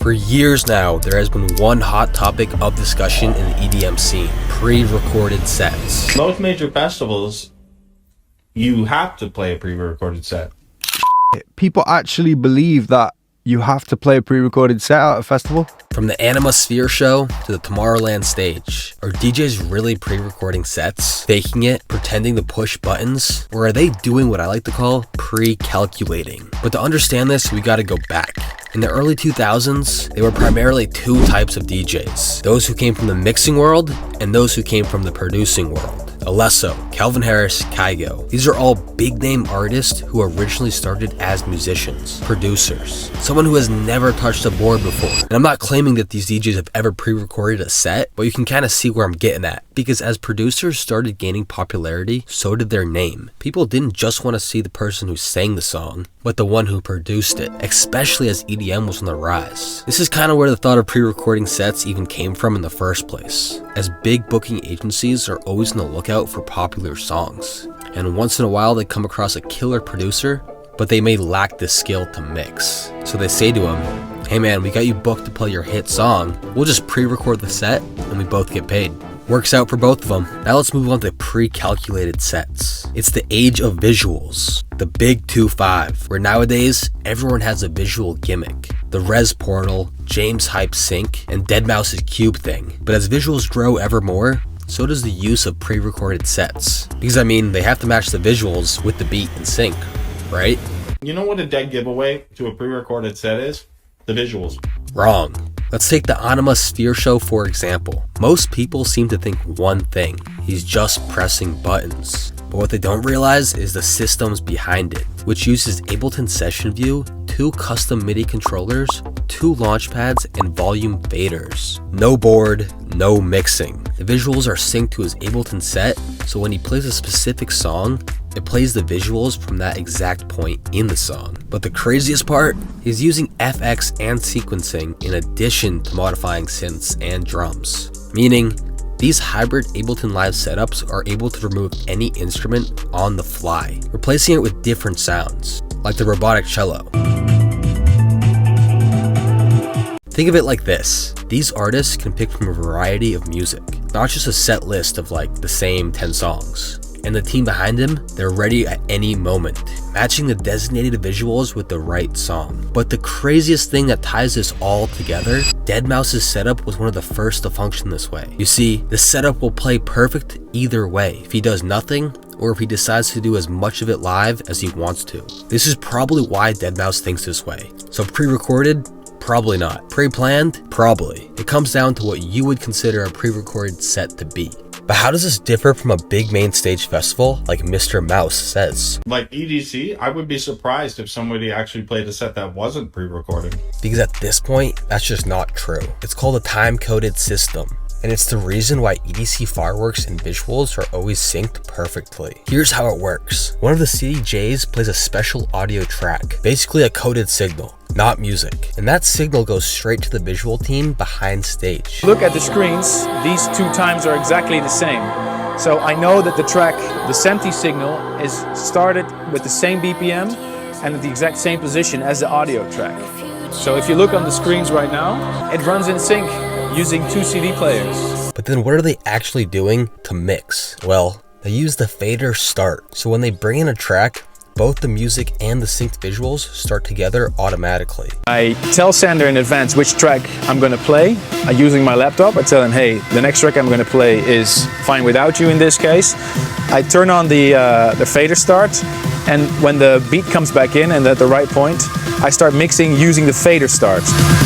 For years now, there has been one hot topic of discussion in the EDM scene: pre-recorded sets. Most major festivals, you have to play a pre-recorded set. People actually believe that you have to play a pre-recorded set at a festival? From the Anima Sphere show to the Tomorrowland stage, are DJs really pre-recording sets, faking it, pretending to push buttons, or are they doing what I like to call pre-calculating? But to understand this, we gotta go back. In the early 2000s, there were primarily two types of DJs: those who came from the mixing world and those who came from the producing world. Alesso, Calvin Harris, Kygo. These are all big name artists who originally started as musicians, producers, someone who has never touched a board before. And I'm not claiming that these DJs have ever pre-recorded a set, but you can kind of see where I'm getting at. Because as producers started gaining popularity, so did their name. People didn't just want to see the person who sang the song, but the one who produced it, especially as EDM was on the rise. This is kind of where the thought of pre-recording sets even came from in the first place, as big booking agencies are always on the lookout for popular songs. And once in a while they come across a killer producer, but they may lack the skill to mix. So they say to him, "Hey man, we got you booked to play your hit song. We'll just pre-record the set and we both get paid." Works out for both of them. Now let's move on to pre-calculated sets. It's the age of visuals, the big 2-5, where nowadays everyone has a visual gimmick. The Res Portal, James Hype Sync, and Deadmau5's Cube thing. But as visuals grow ever more, so does the use of pre-recorded sets. Because I mean, they have to match the visuals with the beat and sync, right? You know what a dead giveaway to a pre-recorded set is? The visuals. Wrong. Let's take the Anima Sphere show for example. Most people seem to think one thing: he's just pressing buttons. But what they don't realize is the systems behind it, which uses Ableton Session View, 2 custom MIDI controllers, 2 launch pads, and volume faders. No board, no mixing. The visuals are synced to his Ableton set, so when he plays a specific song, it plays the visuals from that exact point in the song. But the craziest part, he's using FX and sequencing in addition to modifying synths and drums. Meaning, these hybrid Ableton Live setups are able to remove any instrument on the fly, replacing it with different sounds, like the robotic cello. Think of it like this: these artists can pick from a variety of music, not just a set list of like the same 10 songs. And the team behind him, they're ready at any moment, matching the designated visuals with the right song. But the craziest thing that ties this all together, Deadmau5's setup was one of the first to function this way. You see, the setup will play perfect either way, if he does nothing, or if he decides to do as much of it live as he wants to. This is probably why Deadmau5 thinks this way. So pre-recorded? Probably not. Pre-planned? Probably. It comes down to what you would consider a pre-recorded set to be. But how does this differ from a big main stage festival like Mr. Mouse says? Like EDC, I would be surprised if somebody actually played a set that wasn't pre-recorded. Because at this point, that's just not true. It's called a time-coded system. And it's the reason why EDC fireworks and visuals are always synced perfectly. Here's how it works. One of the CDJs plays a special audio track, basically a coded signal, not music. And that signal goes straight to the visual team behind stage. Look at the screens, these 2 times are exactly the same. So I know that the track, the SEMTI signal, is started with the same BPM and at the exact same position as the audio track. So if you look on the screens right now, it runs in sync using 2 CD players. But then what are they actually doing to mix? Well, they use the fader start. So when they bring in a track, both the music and the synced visuals start together automatically. I tell Sander in advance which track I'm going to play. Using my laptop, I tell him, hey, the next track I'm going to play is Fine Without You in this case. I turn on the fader start, and when the beat comes back in and at the right point, I start mixing using the fader start.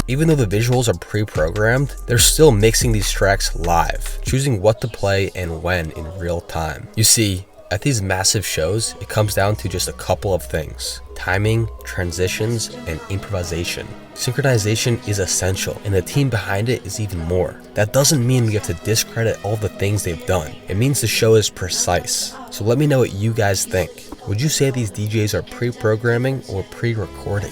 Even though the visuals are pre-programmed, they're still mixing these tracks live, choosing what to play and when in real time. You see, at these massive shows, it comes down to just a couple of things: timing, transitions, and improvisation. Synchronization is essential, and the team behind it is even more. That doesn't mean we have to discredit all the things they've done. It means the show is precise. So let me know what you guys think. Would you say these DJs are pre-programming or pre-recording?